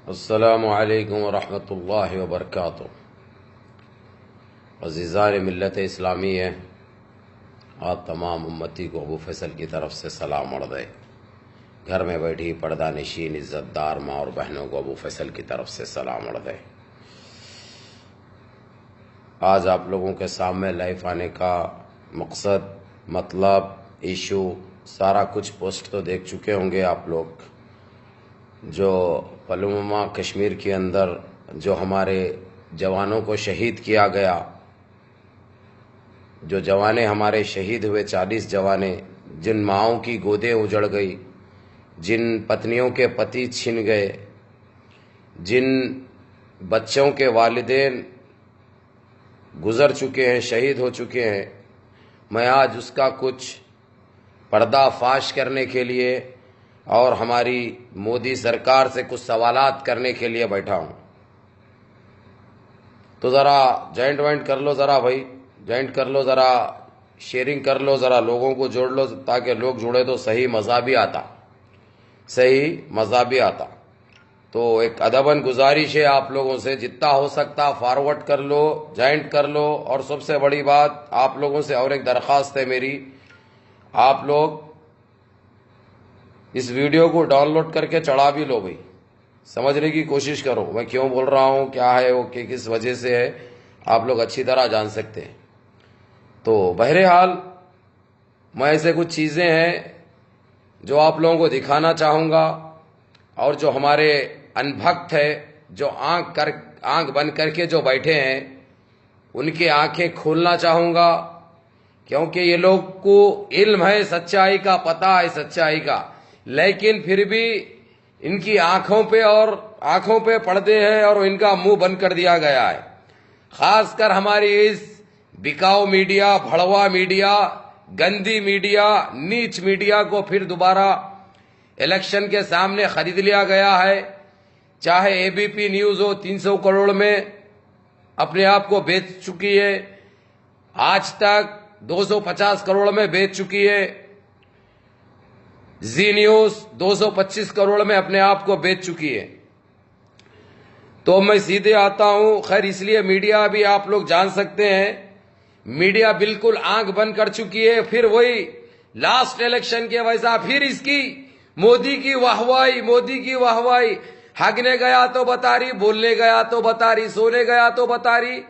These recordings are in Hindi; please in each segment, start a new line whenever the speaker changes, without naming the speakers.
अस्सलामु अलैकुम वरहमतुल्लाहि वबरकातुहू। अज़ीज़ान मिल्लत इस्लामी है, आप तमाम उम्मती को अबू फैसल की तरफ से सलाम अर्ज़ है। घर में बैठी पर्दा नशीन इज़्ज़तदार माँ और बहनों को अबू फैसल की तरफ से सलाम अर्ज़ है। आज आप लोगों के सामने लाइव आने का मकसद, मतलब, इशू सारा कुछ पोस्ट तो देख चुके होंगे आप लोग। जो पुलवामा कश्मीर के अंदर जो हमारे जवानों को शहीद किया गया, जो जवाने हमारे शहीद हुए, 40 जवाने, जिन माँओं की गोदें उजड़ गई, जिन पत्नियों के पति छिन गए, जिन बच्चों के वालिदैन गुजर चुके हैं, शहीद हो चुके हैं, मैं आज उसका कुछ पर्दाफाश करने के लिए और हमारी मोदी सरकार से कुछ सवालात करने के लिए बैठा हूं। तो ज़रा जॉइंट वाइंट कर लो, ज़रा भाई जॉइंट कर लो, ज़रा शेयरिंग कर लो, ज़रा लोगों को जोड़ लो, ताकि लोग जुड़े तो सही मज़ा भी आता, सही मज़ा भी आता। तो एक अदबन गुजारिश है आप लोगों से, जितना हो सकता फॉरवर्ड कर लो, जॉइंट कर लो। और सबसे बड़ी बात आप लोगों से और एक दरख्वास्त है मेरी, आप लोग इस वीडियो को डाउनलोड करके चढ़ा भी लो भाई, समझने की कोशिश करो मैं क्यों बोल रहा हूं, क्या है वो, किस वजह से है, आप लोग अच्छी तरह जान सकते हैं। तो बहरहाल मैं ऐसे कुछ चीजें हैं जो आप लोगों को दिखाना चाहूंगा, और जो हमारे अनभक्त है, जो आंख बंद करके जो बैठे हैं, उनकी आंखें खोलना चाहूंगा, क्योंकि ये लोग को इल्म है सच्चाई का, पता है सच्चाई का, लेकिन फिर भी इनकी आंखों पे पर्दे हैं और इनका मुंह बंद कर दिया गया है। खासकर हमारी इस बिकाऊ मीडिया, भड़वा मीडिया, गंदी मीडिया, नीच मीडिया को फिर दोबारा इलेक्शन के सामने खरीद लिया गया है। चाहे एबीपी न्यूज हो, 300 करोड़ में अपने आप को बेच चुकी है, आज तक 250 करोड़ में बेच चुकी है, जी न्यूज 225 करोड़ में अपने आप को बेच चुकी है। तो मैं सीधे आता हूं, खैर इसलिए मीडिया भी आप लोग जान सकते हैं, मीडिया बिल्कुल आंख बंद कर चुकी है। फिर वही लास्ट इलेक्शन के वैसा, फिर इसकी मोदी की वाहवाही, हगने गया तो बता रही, बोलने गया तो बता रही, सोने गया तो बता रही,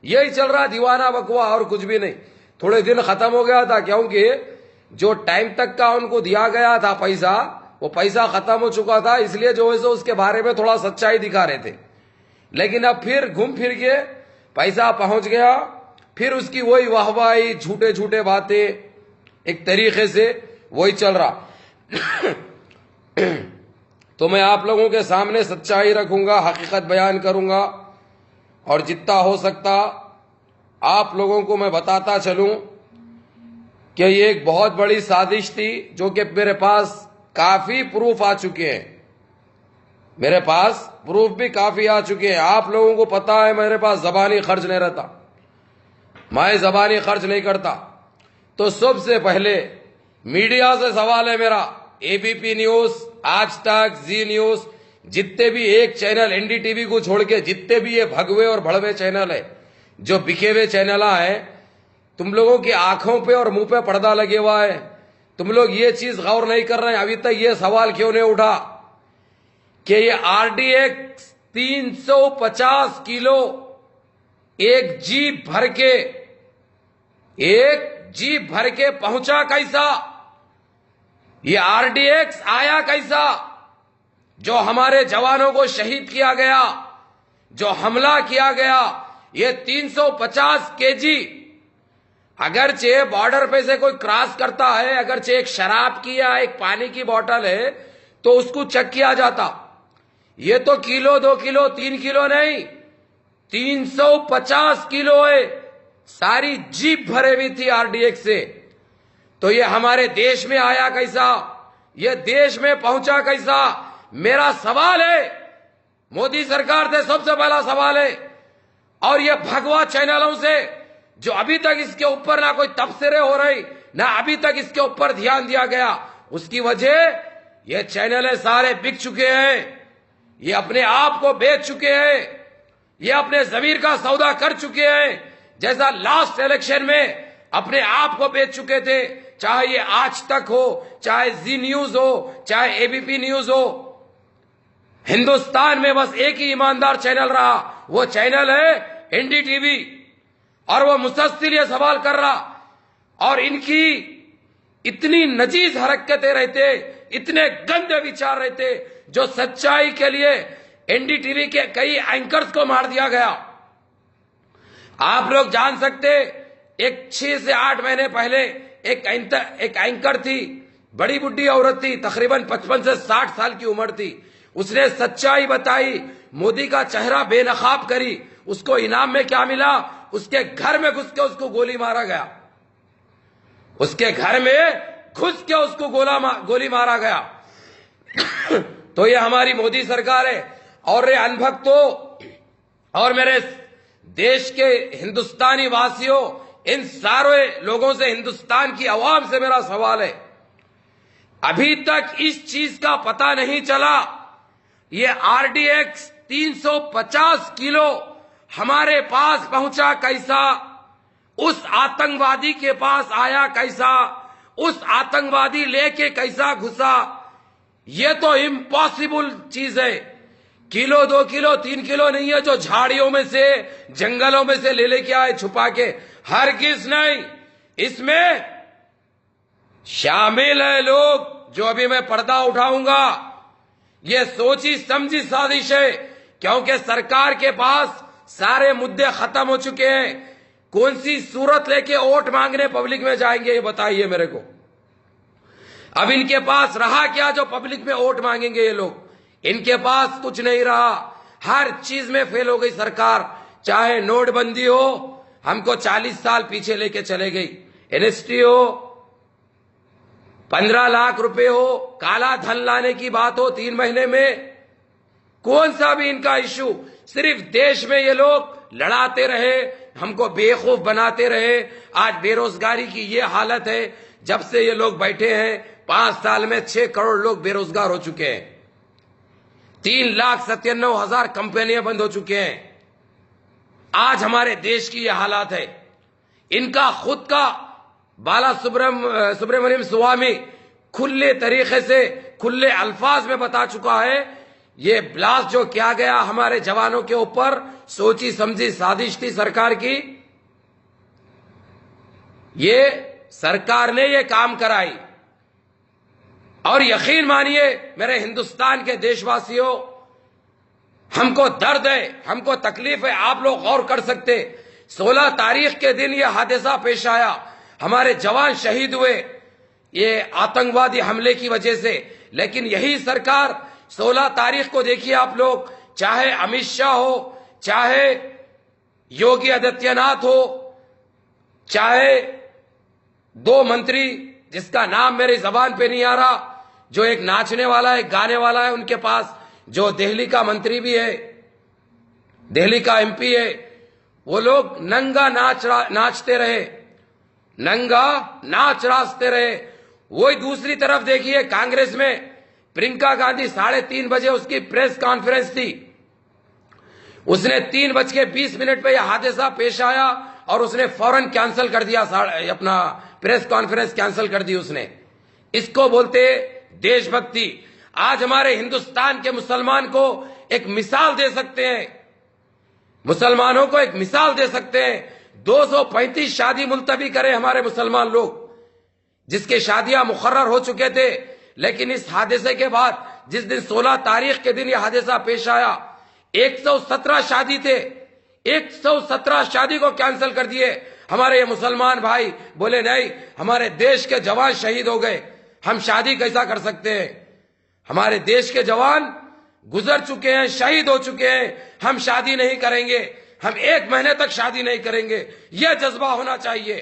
यही चल रहा, दीवाना बकवा और कुछ भी नहीं। थोड़े दिन खत्म हो गया था, क्योंकि जो टाइम तक का उनको दिया गया था पैसा, वो पैसा खत्म हो चुका था, इसलिए जो है सो उसके बारे में थोड़ा सच्चाई दिखा रहे थे। लेकिन अब फिर घूम फिर के पैसा पहुंच गया, फिर उसकी वही वाहवाही, झूठे झूठे बातें, एक तरीके से वही चल रहा। तो मैं आप लोगों के सामने सच्चाई रखूंगा, हकीकत बयान करूंगा, और जितना हो सकता आप लोगों को मैं बताता चलूं कि ये एक बहुत बड़ी साजिश थी, जो कि मेरे पास काफी प्रूफ आ चुके हैं, मेरे पास प्रूफ भी काफी आ चुके हैं। आप लोगों को पता है मेरे पास जबानी खर्च नहीं रहता, मैं जबानी खर्च नहीं करता। तो सबसे पहले मीडिया से सवाल है मेरा, एबीपी न्यूज, आज तक, जी न्यूज, जितने भी एक चैनल एनडीटीवी को छोड़ के जितने भी ये भगवे और भड़वे चैनल है, जो बिके हुए चैनल है, तुम लोगों की आंखों पे और मुंह पे पर्दा लगे हुआ है। तुम लोग ये चीज गौर नहीं कर रहे हैं, अभी तक ये सवाल क्यों नहीं उठा कि ये आरडीएक्स 350 किलो एक जीप भर के पहुंचा कैसा? ये आरडीएक्स आया कैसा? जो हमारे जवानों को शहीद किया गया, जो हमला किया गया, ये 350 केजी, अगरचे बॉर्डर पे से कोई क्रॉस करता है, अगरचे एक शराब की या एक पानी की बोतल है, तो उसको चेक किया जाता। ये तो किलो, 2 किलो, 3 किलो नहीं, 350 किलो है, सारी जीप भरे हुई थी आरडीएक्स से। तो ये हमारे देश में आया कैसा? ये देश में पहुंचा कैसा? मेरा सवाल है, मोदी सरकार से सबसे पहला सवाल है, और ये भगवा चैनलों से, जो अभी तक इसके ऊपर ना कोई तबसरे हो रही, ना अभी तक इसके ऊपर ध्यान दिया गया। उसकी वजह ये चैनल सारे बिक चुके हैं, ये अपने आप को बेच चुके हैं, ये अपने जमीर का सौदा कर चुके हैं, जैसा लास्ट इलेक्शन में अपने आप को बेच चुके थे। चाहे ये आज तक हो, चाहे जी न्यूज हो, चाहे एबीपी न्यूज हो, हिंदुस्तान में बस एक ही ईमानदार चैनल रहा, वो चैनल है एनडीटीवी। और वो मुसलसल ये सवाल कर रहा, और इनकी इतनी नजीज हरकतें रहते, इतने गंदे विचार रहते, जो सच्चाई के लिए एनडीटीवी के कई एंकर्स को मार दिया गया। आप लोग जान सकते, एक 6 से 8 महीने पहले एक एंकर थी, बड़ी बुढ़ी औरत थी, तकरीबन 55 से 60 साल की उम्र थी। उसने सच्चाई बताई, मोदी का चेहरा बेनकाब करी। उसको इनाम में क्या मिला? उसके घर में घुस के उसको गोली मारा गया। उसके घर में घुस के उसको गोली मारा गया। तो ये हमारी मोदी सरकार है। और ये अनभक्तों और मेरे देश के हिंदुस्तानी वासियों, इन सारे लोगों से, हिंदुस्तान की आवाम से मेरा सवाल है, अभी तक इस चीज का पता नहीं चला, ये आरडीएक्स 350 किलो हमारे पास पहुंचा कैसा? उस आतंकवादी के पास आया कैसा? उस आतंकवादी लेके कैसा घुसा? ये तो इम्पॉसिबल चीज है। किलो, 2 किलो, 3 किलो नहीं है जो झाड़ियों में से, जंगलों में से ले लेके आए छुपा के, हरगिज नहीं। इसमें शामिल है लोग जो अभी मैं पर्दा उठाऊंगा। ये सोची समझी साजिश है, क्योंकि सरकार के पास सारे मुद्दे खत्म हो चुके हैं। कौन सी सूरत लेके वोट मांगने पब्लिक में जाएंगे, ये बताइए मेरे को। अब इनके पास रहा क्या जो पब्लिक में वोट मांगेंगे ये लोग? इनके पास कुछ नहीं रहा। हर चीज में फेल हो गई सरकार। चाहे नोटबंदी हो, हमको 40 साल पीछे लेके चले गई। एनएसटी हो, 15 लाख रुपए हो, काला धन लाने की बात हो 3 महीने में, कौन सा भी इनका इश्यू। सिर्फ देश में ये लोग लड़ाते रहे, हमको बेवकूफ बनाते रहे। आज बेरोजगारी की ये हालत है। जब से ये लोग बैठे हैं 5 साल में 6 करोड़ लोग बेरोजगार हो चुके हैं। 3,97,000 कंपनियां बंद हो चुके हैं। आज हमारे देश की ये हालात है। इनका खुद का बाला सुब्रमण्यम स्वामी खुले तरीके से, खुले अल्फाज में बता चुका है, ये ब्लास्ट जो किया गया हमारे जवानों के ऊपर, सोची समझी साजिश थी सरकार की। ये सरकार ने ये काम कराई। और यकीन मानिए मेरे हिंदुस्तान के देशवासियों, हमको दर्द है, हमको तकलीफ है। आप लोग गौर कर सकते, 16 तारीख के दिन ये हादसा पेश आया, हमारे जवान शहीद हुए ये आतंकवादी हमले की वजह से। लेकिन यही सरकार 16 तारीख को देखिए आप लोग, चाहे अमित शाह हो, चाहे योगी आदित्यनाथ हो, चाहे 2 मंत्री जिसका नाम मेरी जबान पे नहीं आ रहा, जो एक नाचने वाला है, गाने वाला है उनके पास, जो दिल्ली का मंत्री भी है, दिल्ली का एमपी है, वो लोग नंगा नाचते रहे, नंगा नाच रास्ते रहे। वही दूसरी तरफ देखिए कांग्रेस में प्रियंका गांधी 3:30 बजे उसकी प्रेस कॉन्फ्रेंस थी। उसने 3:20 पे यह हादसा पेश आया और उसने फौरन कैंसिल कर दिया, अपना प्रेस कॉन्फ्रेंस कैंसिल कर दी उसने। इसको बोलते देशभक्ति। आज हमारे हिंदुस्तान के मुसलमान को एक मिसाल दे सकते हैं, मुसलमानों को एक मिसाल दे सकते हैं। 235 शादी मुलतवी करे हमारे मुसलमान लोग, जिसके शादियां मुकर्रर हो चुके थे। लेकिन इस हादसे के बाद, जिस दिन 16 तारीख के दिन यह हादसा पेश आया, 117 शादी थे, 117 शादी को कैंसिल कर दिए हमारे ये मुसलमान भाई। बोले नहीं, हमारे देश के जवान शहीद हो गए, हम शादी कैसा कर सकते हैं? हमारे देश के जवान गुजर चुके हैं, शहीद हो चुके हैं, हम शादी नहीं करेंगे, हम 1 महीने तक शादी नहीं करेंगे। यह जज्बा होना चाहिए,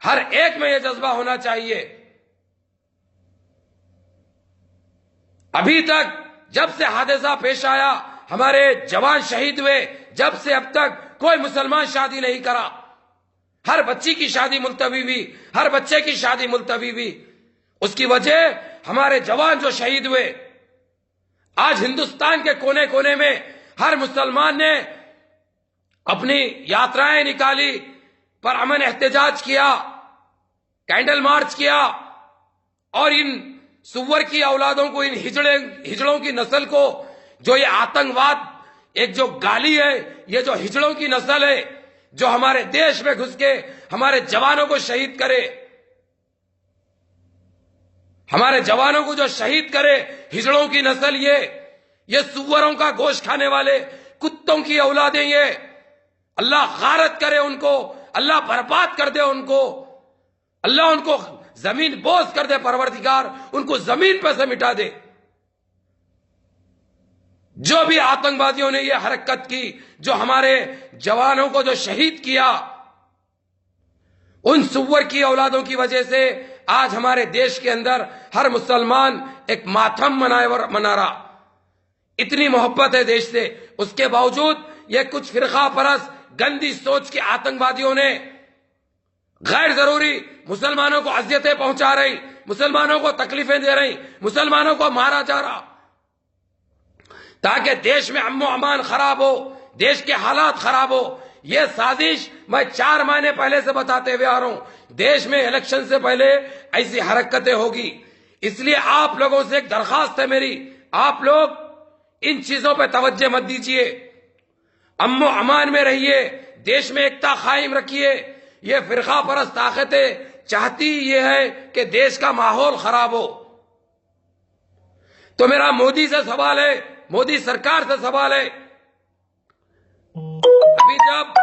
हर एक में यह जज्बा होना चाहिए। अभी तक जब से हादसा पेश आया, हमारे जवान शहीद हुए, जब से अब तक कोई मुसलमान शादी नहीं करा। हर बच्ची की शादी मुलतवी हुई, हर बच्चे की शादी मुलतवी हुई। उसकी वजह हमारे जवान जो शहीद हुए। आज हिंदुस्तान के कोने कोने में हर मुसलमान ने अपनी यात्राएं निकाली, पर अमन एहतजाज किया, कैंडल मार्च किया, और इन सुअर की औलादों को, इन हिजड़ों की नस्ल को, जो ये आतंकवाद, एक जो गाली है, ये जो हिजड़ों की नस्ल है, जो हमारे देश में घुस के हमारे जवानों को शहीद करे, हमारे जवानों को जो शहीद करे, हिजड़ों की नस्ल ये सुअरों का गोश्त खाने वाले कुत्तों की औलादें ये, अल्लाह गारत करे उनको, अल्लाह बर्बाद कर दे उनको, अल्लाह उनको जमीन बोझ कर दे, परवरदिगार उनको जमीन पर से मिटा दे। जो भी आतंकवादियों ने ये हरकत की, जो हमारे जवानों को जो शहीद किया, उन सुअर की औलादों की वजह से आज हमारे देश के अंदर हर मुसलमान एक मातम मना रहा। इतनी मोहब्बत है देश से, उसके बावजूद ये कुछ फिरका परस्त गंदी सोच के आतंकवादियों ने गैर जरूरी मुसलमानों को अजियतें पहुंचा रही, मुसलमानों को तकलीफें दे रही, मुसलमानों को मारा जा रहा, ताकि देश में अमन अमान खराब हो, देश के हालात खराब हो। यह साजिश मैं 4 महीने पहले से बताते हुए आ रहा हूं, देश में इलेक्शन से पहले ऐसी हरकतें होगी। इसलिए आप लोगों से एक दरखास्त है मेरी, आप लोग इन चीजों पर तवज्जो मत दीजिए, अमन अमान में रहिए, देश में एकता कायम रखिए। ये फिरका परस्त ताकतें चाहती ये है कि देश का माहौल खराब हो। तो मेरा मोदी से सवाल है, मोदी सरकार से सवाल है, अभी जब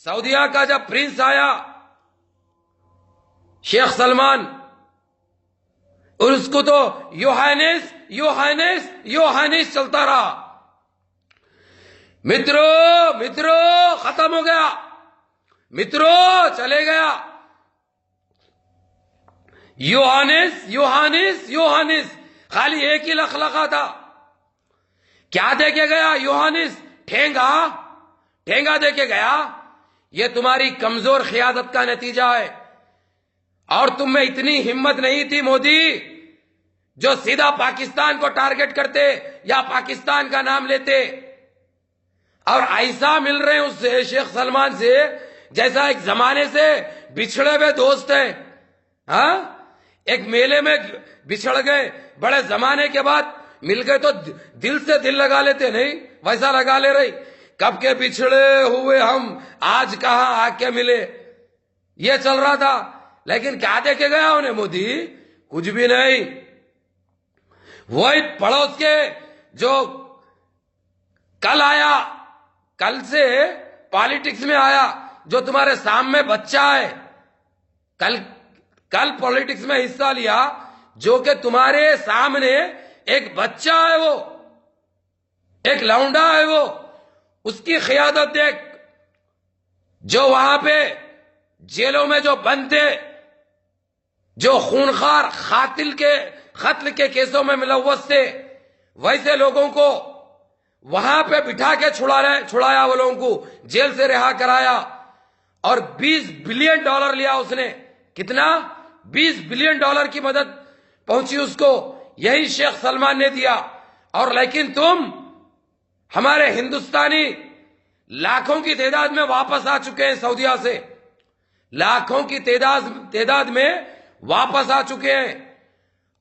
सऊदीया का जब प्रिंस आया शेख सलमान, और उसको तो योहानिस योहानिस योहानिस चलता रहा। मित्रों खत्म हो गया, मित्रों चले गया। योहानिस योहानिस योहानिस, खाली एक ही लखलखा था। क्या देके गया योहानिस? ठेंगा, ठेंगा देके गया। यह तुम्हारी कमजोर क़ियादत का नतीजा है। और तुम में इतनी हिम्मत नहीं थी मोदी, जो सीधा पाकिस्तान को टारगेट करते या पाकिस्तान का नाम लेते, और ऐसा मिल रहे उससे, शेख सलमान से, जैसा एक जमाने से बिछड़े हुए दोस्त है। हाँ, एक मेले में बिछड़ गए, बड़े जमाने के बाद मिल गए तो दिल से दिल लगा लेते, नहीं वैसा लगा ले रही। कब के बिछड़े हुए हम, आज कहां आके मिले, ये चल रहा था। लेकिन क्या देके गया उन्हें मोदी? कुछ भी नहीं। वही पड़ोस के जो कल आया, कल से पॉलिटिक्स में आया, जो तुम्हारे सामने बच्चा है, कल पॉलिटिक्स में हिस्सा लिया, जो कि तुम्हारे सामने एक बच्चा है, वो एक लौंडा है, वो उसकी क़ियादत देख। जो वहां पे जेलों में जो बंद थे, जो खूनखार कत्ल के केसों में मुलव्वस थे, वैसे लोगों को वहां पे बिठा के छुड़ाया, वो लोगों को जेल से रिहा कराया, और $20 बिलियन लिया उसने। कितना? $20 बिलियन की मदद पहुंची उसको, यही शेख सलमान ने दिया। और लेकिन तुम, हमारे हिंदुस्तानी लाखों की तादाद में वापस आ चुके हैं सऊदीया से, लाखों की तादाद में वापस आ चुके हैं,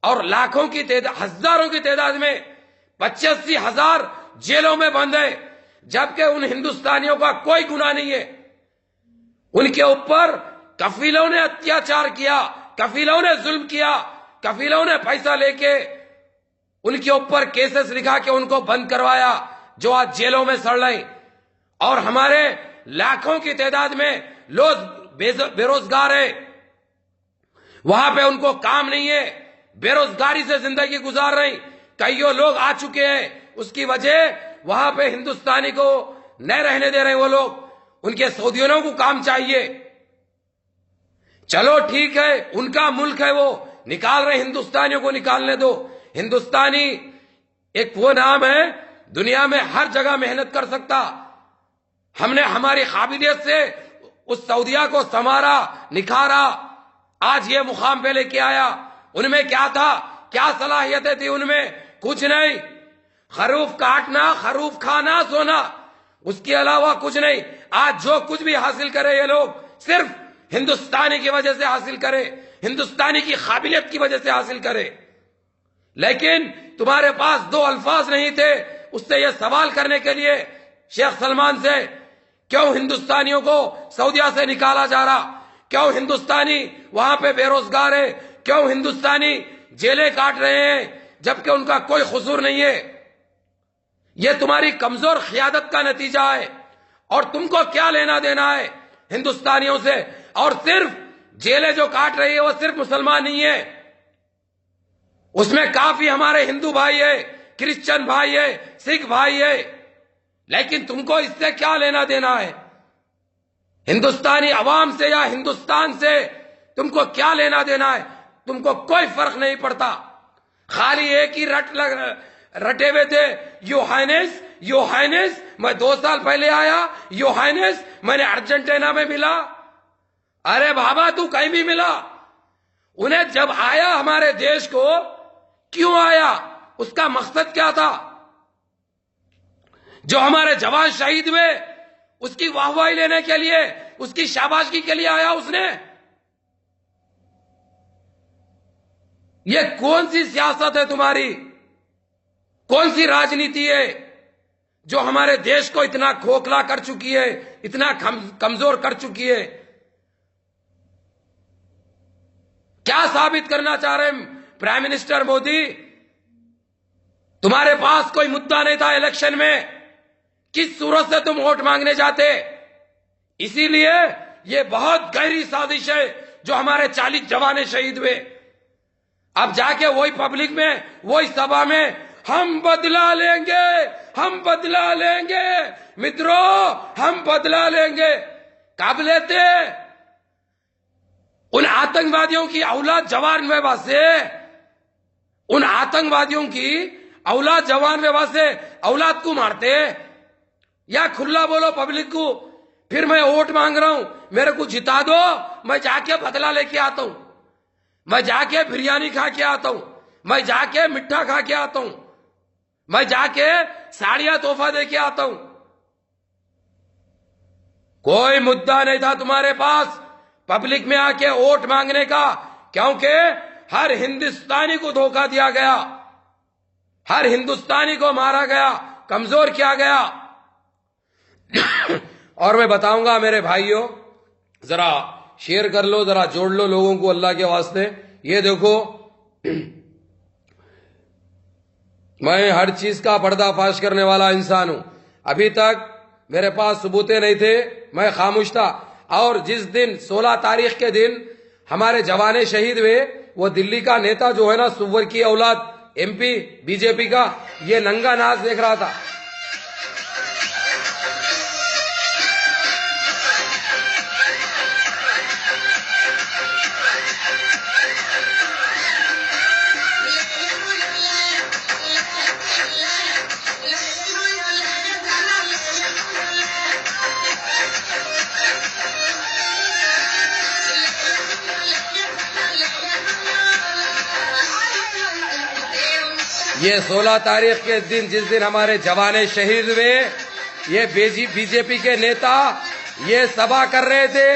और लाखों की हजारों की तादाद में 85,000 जेलों में बंद है, जबकि उन हिंदुस्तानियों का कोई गुनाह नहीं है। उनके ऊपर कफीलों ने अत्याचार किया, कफीलों ने जुल्म किया, कफीलों ने पैसा लेके उनके ऊपर केसेस लिखा के उनको बंद करवाया, जो आज जेलों में सड़ रहे। और हमारे लाखों की तादाद में लोग बेरोजगार है, वहां पे उनको काम नहीं है, बेरोजगारी से जिंदगी गुजार रहे। कईयों लोग आ चुके हैं, उसकी वजह वहां पे हिंदुस्तानी को न रहने दे रहे वो लोग, उनके सऊदियों को काम चाहिए। चलो ठीक है, उनका मुल्क है, वो निकाल रहे, हिंदुस्तानियों को निकालने दो। हिंदुस्तानी एक वो नाम है, दुनिया में हर जगह मेहनत कर सकता। हमने हमारी काबिलियत से उस सऊदिया को संवारा, निखारा, आज ये मुकाम पे लेके आया। उनमें क्या था, क्या सलाहियतें थी उनमें? कुछ नहीं। खरूफ काटना, खरूफ खाना, सोना, उसके अलावा कुछ नहीं। आज जो कुछ भी हासिल करे ये लोग सिर्फ हिंदुस्तानी की वजह से हासिल करे, हिंदुस्तानी की काबिलियत की वजह से हासिल करे। लेकिन तुम्हारे पास दो अल्फाज नहीं थे उससे यह सवाल करने के लिए शेख सलमान से, क्यों हिंदुस्तानियों को सऊदीया से निकाला जा रहा, क्यों हिंदुस्तानी वहां पे बेरोजगार है, क्यों हिंदुस्तानी जेलें काट रहे हैं जबकि उनका कोई कसूर नहीं है। यह तुम्हारी कमजोर क़ियादत का नतीजा है। और तुमको क्या लेना देना है हिंदुस्तानियों से। और सिर्फ जेलें जो काट रही है वो सिर्फ मुसलमान नहीं है, उसमें काफी हमारे हिंदू भाई है, क्रिश्चियन भाई है, सिख भाई है। लेकिन तुमको इससे क्या लेना देना है? हिंदुस्तानी अवाम से या हिंदुस्तान से तुमको क्या लेना देना है? तुमको कोई फर्क नहीं पड़ता। खाली एक ही रटे हुए थे, यो हाइनेस, यो हाइनेस। मैं 2 साल पहले आया, यो हाइनेस मैंने अर्जेंटीना में मिला। अरे बाबा तू कहीं भी मिला। उन्हें जब आया हमारे देश को, क्यों आया, उसका मकसद क्या था? जो हमारे जवान शहीद हुए उसकी वाहवाही लेने के लिए, उसकी शाबाशी के लिए आया उसने। ये कौन सी सियासत है तुम्हारी, कौन सी राजनीति है जो हमारे देश को इतना खोखला कर चुकी है, इतना कमजोर कर चुकी है? क्या साबित करना चाह रहे हैं प्राइम मिनिस्टर मोदी? तुम्हारे पास कोई मुद्दा नहीं था इलेक्शन में, किस सूरत से तुम वोट मांगने जाते? इसीलिए यह बहुत गहरी साजिश है जो हमारे 40 जवान शहीद हुए। अब जाके वही पब्लिक में, वही सभा में हम बदला लेंगे, हम बदला लेंगे, मित्रों हम बदला लेंगे। कब लेते? उन आतंकवादियों की औलाद जवान विवाह से, उन आतंकवादियों की औलाद जवान विवाह से औलाद को मारते, या खुला बोलो पब्लिक को फिर मैं वोट मांग रहा हूं, मेरे को जिता दो, मैं जाके बदला लेके आता हूं, मैं जाके बिरयानी खा के आता हूं, मैं जाके मिठा खा के आता हूं, मैं जाके साड़ियां तोहफा दे के आता हूं। कोई मुद्दा नहीं था तुम्हारे पास पब्लिक में आके वोट मांगने का, क्योंकि हर हिंदुस्तानी को धोखा दिया गया, हर हिंदुस्तानी को मारा गया, कमजोर किया गया। और मैं बताऊंगा मेरे भाइयों, जरा शेयर कर लो, जरा जोड़ लो लोगों को अल्लाह के वास्ते। ये देखो मैं हर चीज का पर्दाफाश करने वाला इंसान हूं। अभी तक मेरे पास सबूतें नहीं थे, मैं खामोश था। और जिस दिन 16 तारीख के दिन हमारे जवान शहीद हुए, वो दिल्ली का नेता जो है ना, सुअर की औलाद MP बीजेपी का, ये नंगा नाच देख रहा था। ये 16 तारीख के दिन, जिस दिन हमारे जवान शहीद हुए, ये बीजेपी के नेता ये सभा कर रहे थे।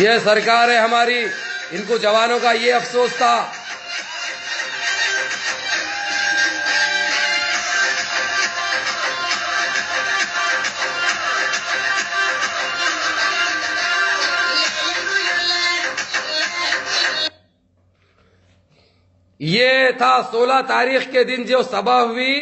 ये सरकार है हमारी, इनको जवानों का ये अफसोस था। ये था 16 तारीख के दिन जो सभा हुई,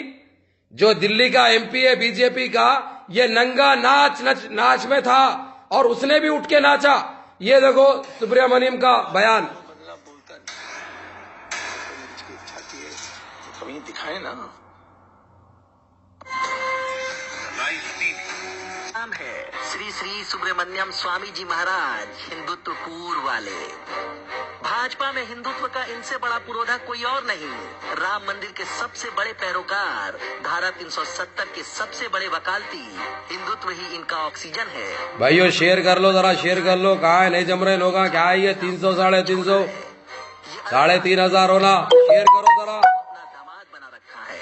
जो दिल्ली का MP है बीजेपी का, ये नंगा नाच में था और उसने भी उठ के नाचा। ये देखो सुब्रमण्यम का बयान।
दिखाए ना, नाम है श्री श्री सुब्रमण्यम स्वामी जी महाराज, हिंदुत्व पूर्व वाले। भाजपा में हिंदुत्व का इनसे बड़ा पुरोधा कोई और नहीं। राम मंदिर के सबसे बड़े पैरोकार, धारा 370 के सबसे बड़े वकालती, हिंदुत्व ही इनका ऑक्सीजन है।
भाइयों शेयर कर लो, जरा शेयर कर लो। कहाँ है, नहीं जम रहे लोग, क्या है ये 300 350?
ये
3,500 होना, शेयर करो जरा।
अपना दामाद बना रखा है।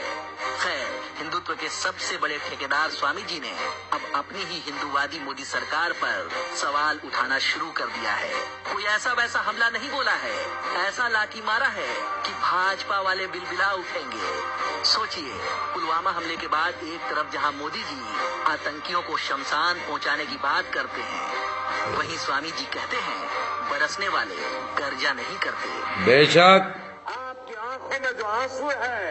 खैर, हिंदुत्व के सबसे बड़े ठेकेदार स्वामी जी ने अब अपनी ही हिंदूवादी मोदी सरकार पर सवाल उठाना शुरू कर दिया है। कोई ऐसा वैसा हमला नहीं बोला है, ऐसा लाठी मारा है कि भाजपा वाले बिलबिला उठेंगे। सोचिए, पुलवामा हमले के बाद एक तरफ जहां मोदी जी आतंकियों को शमशान पहुंचाने की बात करते हैं, वहीं स्वामी जी कहते हैं बरसने वाले कर्जा नहीं करते।
बेशक
आपकी आंखों में जो आंसू है,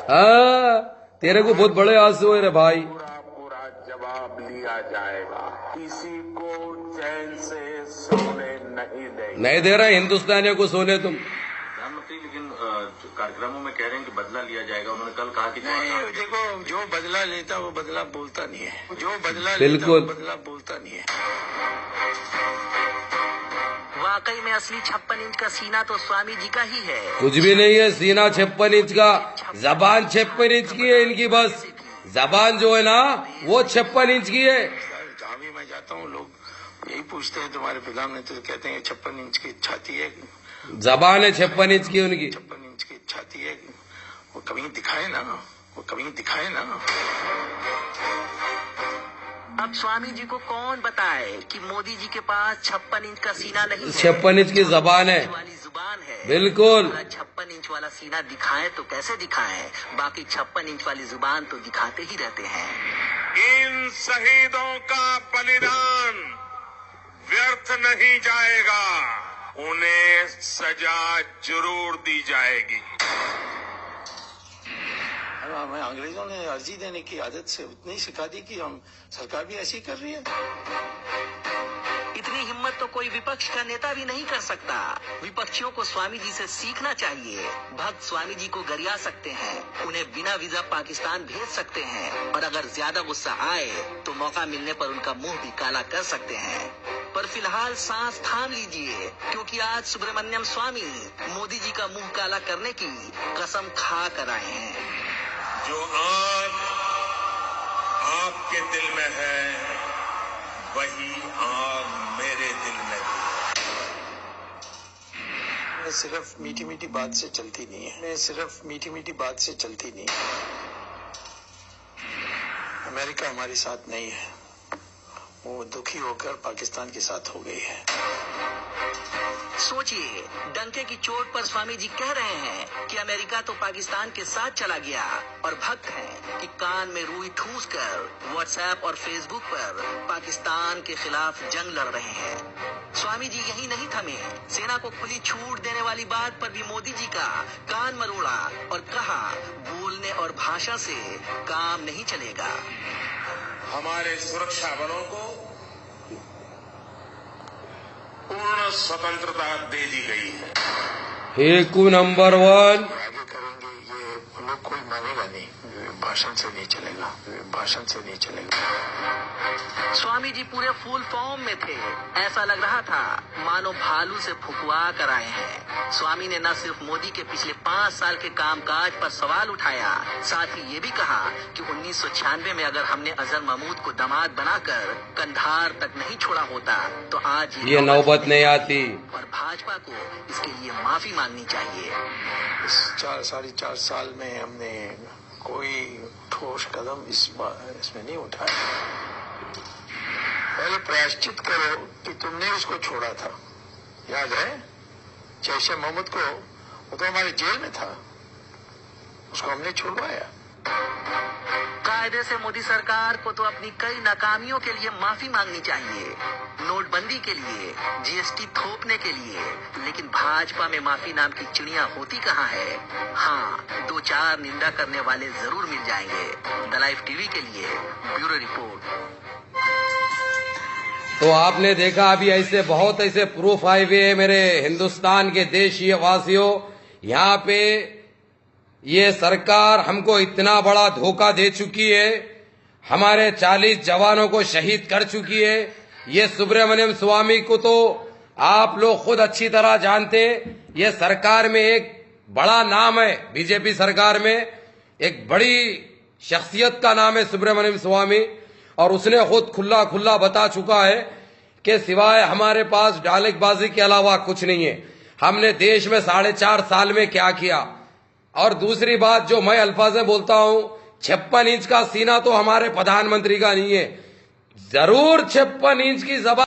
हाँ, तेरे को बहुत बड़े आंसू है रे भाई।
पूरा जवाब लिया जाएगा। किसी को चैन से सोने नहीं देंगे।
नहीं दे रहे हिंदुस्तानियों को सोने तुम।
प्रधानमंत्री लेकिन कार्यक्रमों में कह रहे हैं कि बदला लिया जाएगा। उन्होंने कल कहा कि
नहीं, देखो, जो बदला लेता वो बदला बोलता नहीं है। जो बदला लेता
बिल्कुल।
वो बदला बोलता नहीं है।
वाकई में असली 56 इंच का सीना तो स्वामी जी का ही है।
कुछ भी नहीं है, सीना 56 इंच का, जबान 56 इंच की है इनकी। बस जबान जो है ना वो 56 इंच की है।
जहाँ भी मैं जाता हूँ लोग यही पूछते हैं तुम्हारे प्रधानमंत्री, तो कहते हैं 56 इंच की छाती है।
जबान है 56 इंच की उनकी।
56 इंच की छाती है। वो कभी दिखाए ना, वो कभी दिखाए ना।
अब स्वामी जी को कौन बताए कि मोदी जी के पास 56 इंच का सीना नहीं है,
56 इंच की जबान है।
वाली जुबान है।
बिल्कुल।
56 इंच वाला सीना दिखाएं तो कैसे दिखाएं, बाकी 56 इंच वाली जुबान तो दिखाते ही रहते हैं।
इन शहीदों का बलिदान व्यर्थ नहीं जाएगा, उन्हें सजा जरूर दी जाएगी।
हमें अंग्रेजों ने अर्जी देने की आदत से उतनी सिखा दी कि हम सरकार भी ऐसी कर रही है।
इतनी हिम्मत तो कोई विपक्ष का नेता भी नहीं कर सकता। विपक्षियों को स्वामी जी से सीखना चाहिए। भक्त स्वामी जी को गरिया सकते हैं, उन्हें बिना वीजा पाकिस्तान भेज सकते हैं, और अगर ज्यादा गुस्सा आए तो मौका मिलने पर उनका मुंह भी काला कर सकते हैं। पर फिलहाल सांस थाम लीजिए, क्योंकि आज सुब्रमण्यम स्वामी मोदी जी का मुंह काला करने की कसम खा कर आए हैं।
जो आग आपके दिल में है, वही आग मेरे दिल में भी।
मैं सिर्फ मीठी मीठी बात से चलती नहीं है। मैं सिर्फ मीठी मीठी बात से चलती नहीं है। अमेरिका हमारे साथ नहीं है, वो दुखी होकर पाकिस्तान के साथ हो गई है।
सोचिए, डंके की चोट पर स्वामी जी कह रहे हैं कि अमेरिका तो पाकिस्तान के साथ चला गया, और भक्त हैं कि कान में रुई ठूस कर व्हाट्सएप और फेसबुक पर पाकिस्तान के खिलाफ जंग लड़ रहे हैं। स्वामी जी यही नहीं थमे, सेना को खुली छूट देने वाली बात पर भी मोदी जी का कान मरोड़ा और कहा, बोलने और भाषा से काम नहीं चलेगा।
हमारे सुरक्षा बलों को पूर्ण स्वतंत्रता दे दी गई है।
हेकू नंबर 1।
आगे करेंगे ये लोग, कोई मानेगा नहीं। भाषण से नहीं चलेगा, भाषण से नहीं चलेगा।
स्वामी जी पूरे फुल फॉर्म में थे। ऐसा लग रहा था मानो भालू से फुकवा कर आए हैं। स्वामी ने न सिर्फ मोदी के पिछले 5 साल के कामकाज पर सवाल उठाया, साथ ही ये भी कहा कि 1996 में अगर हमने अजहर महमूद को दामाद बनाकर कंधार तक नहीं छोड़ा होता तो आज
ये नौबत नहीं आती,
और भाजपा को इसके लिए माफी मांगनी चाहिए।
इस 4-4.5 साल में हमने कोई ठोस कदम इसमें नहीं उठाया। पहले प्रायश्चित करो कि तुमने उसको छोड़ा था। याद है जैश ए मोहम्मद को, वो तो हमारे जेल में था, उसको हमने छुड़वाया।
कायदे से मोदी सरकार को तो अपनी कई नाकामियों के लिए माफी मांगनी चाहिए, नोटबंदी के लिए, जीएसटी थोपने के लिए, लेकिन भाजपा में माफी नाम की चिड़िया होती कहाँ है। हाँ, 2-4 निंदा करने वाले जरूर मिल जाएंगे। द लाइफ टीवी के लिए ब्यूरो रिपोर्ट।
तो आपने देखा अभी ऐसे बहुत ऐसे प्रूफ आए हुए हैं मेरे हिंदुस्तान के देशीय वासियों। यहाँ पे ये सरकार हमको इतना बड़ा धोखा दे चुकी है, हमारे 40 जवानों को शहीद कर चुकी है। ये सुब्रमण्यम स्वामी को तो आप लोग खुद अच्छी तरह जानते। ये सरकार में एक बड़ा नाम है, बीजेपी सरकार में एक बड़ी शख्सियत का नाम है सुब्रमण्यम स्वामी, और उसने खुद खुला खुला बता चुका है कि सिवाय हमारे पास डालेबाजी के अलावा कुछ नहीं है। हमने देश में 4.5 साल में क्या किया। और दूसरी बात जो मैं अल्फाज में बोलता हूं, 56 इंच का सीना तो हमारे प्रधानमंत्री का नहीं है, जरूर 56 इंच की जबान